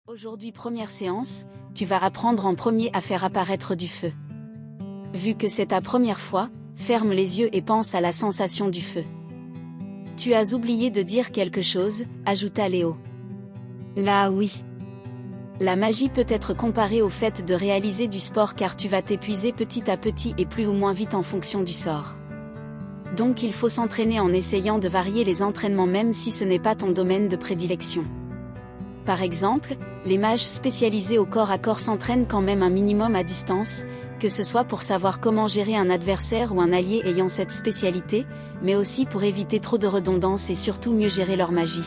Aujourd'hui, première séance, tu vas apprendre en premier à faire apparaître du feu. Vu que c'est ta première fois, ferme les yeux et pense à la sensation du feu. Tu as oublié de dire quelque chose, ajouta Léo. Là oui. La magie peut être comparée au fait de réaliser du sport car tu vas t'épuiser petit à petit et plus ou moins vite en fonction du sort. Donc il faut s'entraîner en essayant de varier les entraînements même si ce n'est pas ton domaine de prédilection. Par exemple, les mages spécialisés au corps à corps s'entraînent quand même un minimum à distance, que ce soit pour savoir comment gérer un adversaire ou un allié ayant cette spécialité, mais aussi pour éviter trop de redondance et surtout mieux gérer leur magie.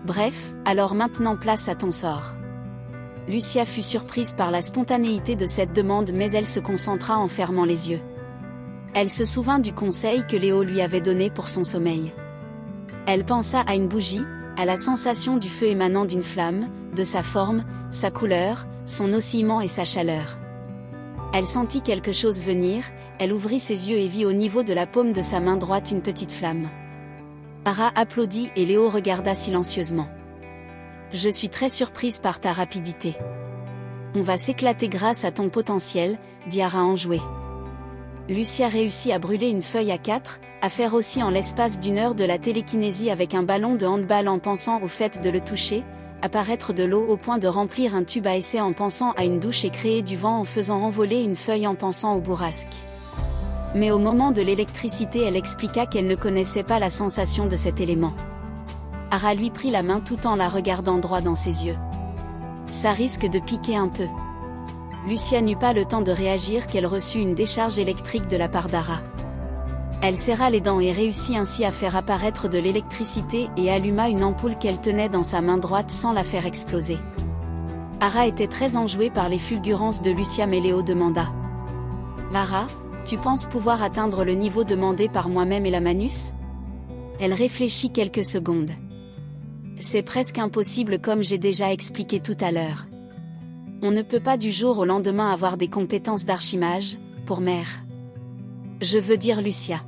Bref, alors maintenant place à ton sort. Lucia fut surprise par la spontanéité de cette demande mais elle se concentra en fermant les yeux. Elle se souvint du conseil que Léo lui avait donné pour son sommeil. Elle pensa à une bougie, à la sensation du feu émanant d'une flamme, de sa forme, sa couleur, son oscillement et sa chaleur. Elle sentit quelque chose venir, elle ouvrit ses yeux et vit au niveau de la paume de sa main droite une petite flamme. Ara applaudit et Léo regarda silencieusement. « Je suis très surprise par ta rapidité. On va s'éclater grâce à ton potentiel, dit Ara enjouée. Lucia réussit à brûler une feuille A4, à faire aussi en l'espace d'une heure de la télékinésie avec un ballon de handball en pensant au fait de le toucher, apparaître de l'eau au point de remplir un tube à essai en pensant à une douche et créer du vent en faisant envoler une feuille en pensant au bourrasque. Mais au moment de l'électricité elle expliqua qu'elle ne connaissait pas la sensation de cet élément. Ara lui prit la main tout en la regardant droit dans ses yeux. Ça risque de piquer un peu. Lucia n'eut pas le temps de réagir qu'elle reçut une décharge électrique de la part d'Ara. Elle serra les dents et réussit ainsi à faire apparaître de l'électricité et alluma une ampoule qu'elle tenait dans sa main droite sans la faire exploser. Ara était très enjouée par les fulgurances de Lucia mais Léo demanda. « Lara, tu penses pouvoir atteindre le niveau demandé par moi-même et la Manus ?» Elle réfléchit quelques secondes. « C'est presque impossible comme j'ai déjà expliqué tout à l'heure. On ne peut pas du jour au lendemain avoir des compétences d'archimage, pour mère. Je veux dire Lucia.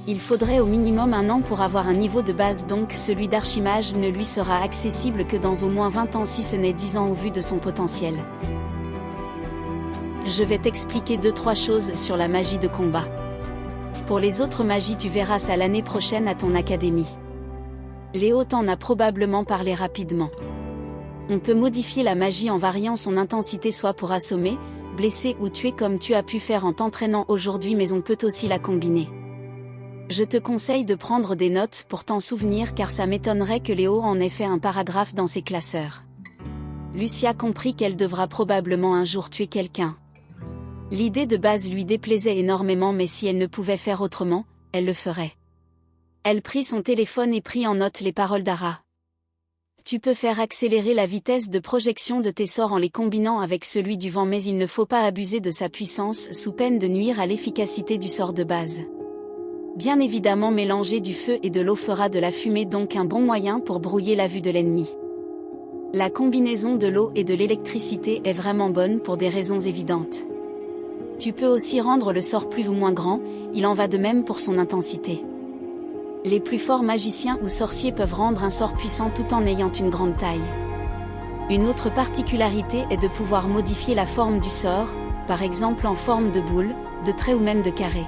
Il faudrait au minimum 1 an pour avoir un niveau de base donc celui d'archimage ne lui sera accessible que dans au moins 20 ans si ce n'est 10 ans au vu de son potentiel. Je vais t'expliquer 2-3 choses sur la magie de combat. Pour les autres magies tu verras ça l'année prochaine à ton académie. Léo t'en a probablement parlé rapidement. On peut modifier la magie en variant son intensité soit pour assommer, blesser ou tuer comme tu as pu faire en t'entraînant aujourd'hui mais on peut aussi la combiner. Je te conseille de prendre des notes pour t'en souvenir car ça m'étonnerait que Léo en ait fait un paragraphe dans ses classeurs. Lucia comprit qu'elle devra probablement un jour tuer quelqu'un. L'idée de base lui déplaisait énormément mais si elle ne pouvait faire autrement, elle le ferait. Elle prit son téléphone et prit en note les paroles d'Ara. Tu peux faire accélérer la vitesse de projection de tes sorts en les combinant avec celui du vent mais il ne faut pas abuser de sa puissance sous peine de nuire à l'efficacité du sort de base. Bien évidemment mélanger du feu et de l'eau fera de la fumée donc un bon moyen pour brouiller la vue de l'ennemi. La combinaison de l'eau et de l'électricité est vraiment bonne pour des raisons évidentes. Tu peux aussi rendre le sort plus ou moins grand, il en va de même pour son intensité. Les plus forts magiciens ou sorciers peuvent rendre un sort puissant tout en ayant une grande taille. Une autre particularité est de pouvoir modifier la forme du sort, par exemple en forme de boule, de trait ou même de carré.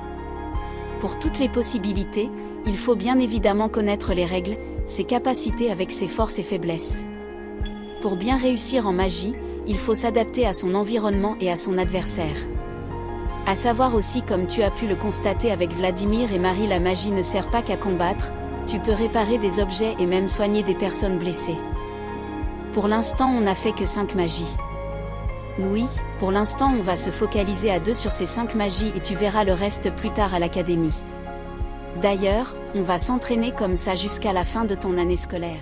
Pour toutes les possibilités, il faut bien évidemment connaître les règles, ses capacités avec ses forces et faiblesses. Pour bien réussir en magie, il faut s'adapter à son environnement et à son adversaire. À savoir aussi comme tu as pu le constater avec Vladimir et Marie la magie ne sert pas qu'à combattre, tu peux réparer des objets et même soigner des personnes blessées. Pour l'instant on n'a fait que 5 magies. Oui, pour l'instant on va se focaliser à 2 sur ces 5 magies et tu verras le reste plus tard à l'académie. D'ailleurs, on va s'entraîner comme ça jusqu'à la fin de ton année scolaire.